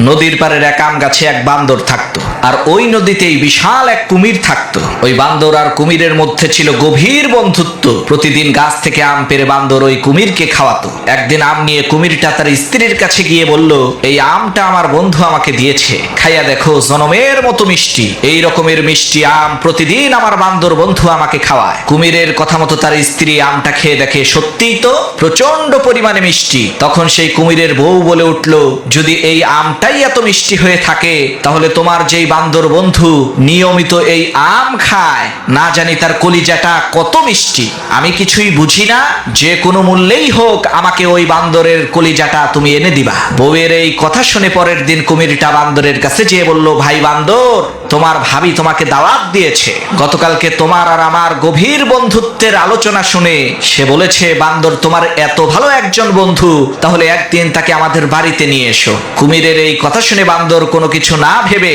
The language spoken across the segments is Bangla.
নদীর পাড়ের এক আম গাছে এক বান্দর থাকতো, আর ওই নদীতেই বিশাল এক কুমির থাকতো। ওই বান্দর আর কুমিরের মধ্যে ছিল গভীর বন্ধুত্ব। প্রতিদিন গাছ থেকে আম পেড়ে বান্দর ওই কুমিরকে খাওয়াতো। একদিন আম নিয়ে কুমিরটা তার স্ত্রীর কাছে গিয়ে বলল, এই আমটা আমার বন্ধু আমাকে দিয়েছে, খাইয়া দেখো জনমের মতো মিষ্টি। এই রকমের মিষ্টি আম প্রতিদিন আমার বান্দর বন্ধু আমাকে খাওয়ায়। কুমিরের কথা মতো তার স্ত্রী আমটা খেয়ে দেখে সত্যিই তো প্রচন্ড পরিমাণে মিষ্টি। তখন সেই কুমিরের বউ বলে উঠল, যদি এই আমটাই এত মিষ্টি হয়ে থাকে, তাহলে তোমার যেই বান্দর বন্ধু নিয়মিত এই আম খায়, না জানি তার কলিজাটা কত মিষ্টি। আমি কিছুই বুঝি না, যে কোনো মূল্যেই হোক আমাকে ওই বান্দরের কলিজাটা তুমি এনে দিবা। বউয়ের এই কথা শুনে পরের দিন কুমিরটা বান্দরের কাছে যেয়ে বলল, ভাই বান্দর, তোমার ভাবি তোমাকে দাওয়াত দিয়েছে। গতকালকে তোমার আর আমার গভীর বন্ধুত্বের আলোচনা শুনে সে বলেছে, বান্দর তোমার এত ভালো একজন বন্ধু, তাহলে একদিন তাকে আমাদের বাড়িতে নিয়ে এসো। কুমিরের এই কথা শুনে বান্দর কোনো কিছু না ভেবে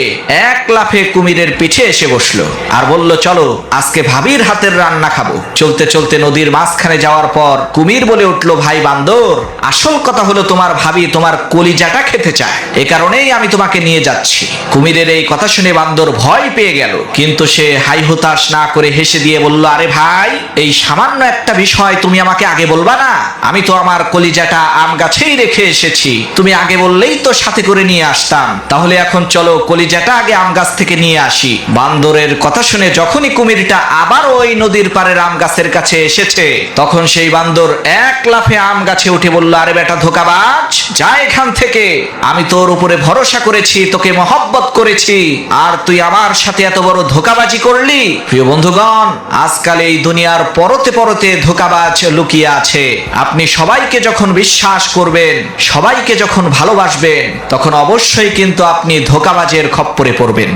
এক লাফে কুমিরের পিঠে এসে বসলো আর বলল, চলো আজকে ভাবির হাতের রান্না খাবো। চলতে চলতে নদীর মাঝখানে যাওয়ার পর কুমির বলে উঠলো, ভাই বান্দর, আসল কথা হলো তোমার ভাবি তোমার কলিজাটা খেতে চায়, এ কারণেই আমি তোমাকে নিয়ে যাচ্ছি। কুমিরের এই কথা শুনে বান্দর ভয় পেয়ে গেল, কিন্তু সে হাই হুতাশ না করে হেসে দিয়ে বলল, আরে ভাই, এই সামান্য একটা বিষয় তুমি আমাকে আগে বলবা না? আমি তো আমার কলিজাটা আম গাছেই রেখে এসেছি, তুমি আগে বললেই তো সাথে করে নিয়ে আসতাম। তাহলে এখন চলো কলিজাটা আগে আম গাছ থেকে নিয়ে আসি। বান্দরের কথা শুনে যখনই কুমিরটা আবার ওই নদীর পাড়ের আম গাছের কাছে এসেছে, তখন সেই বান্দর এক লাফে আম গাছে উঠে বলল, আরে বেটা ধোঁকাবাজ, যা এখান থেকে। আমি তোর উপরে ভরসা করেছি, তোকে মহব্বত করেছি, আর তুই আমার সাথে এত বড় ধোঁকাবাজি করলি। প্রিয় বন্ধুগণ, আজকাল এই দুনিয়ার পরতে পরতে ধোঁকাবাজ লুকিয়ে আছে। আপনি সবাইকে যখন বিশ্বাস করবেন, সবাইকে যখন ভালোবাসবেন, তখন অবশ্যই কিন্তু আপনি ধোঁকাবাজের খপ্পরে পড়বেন।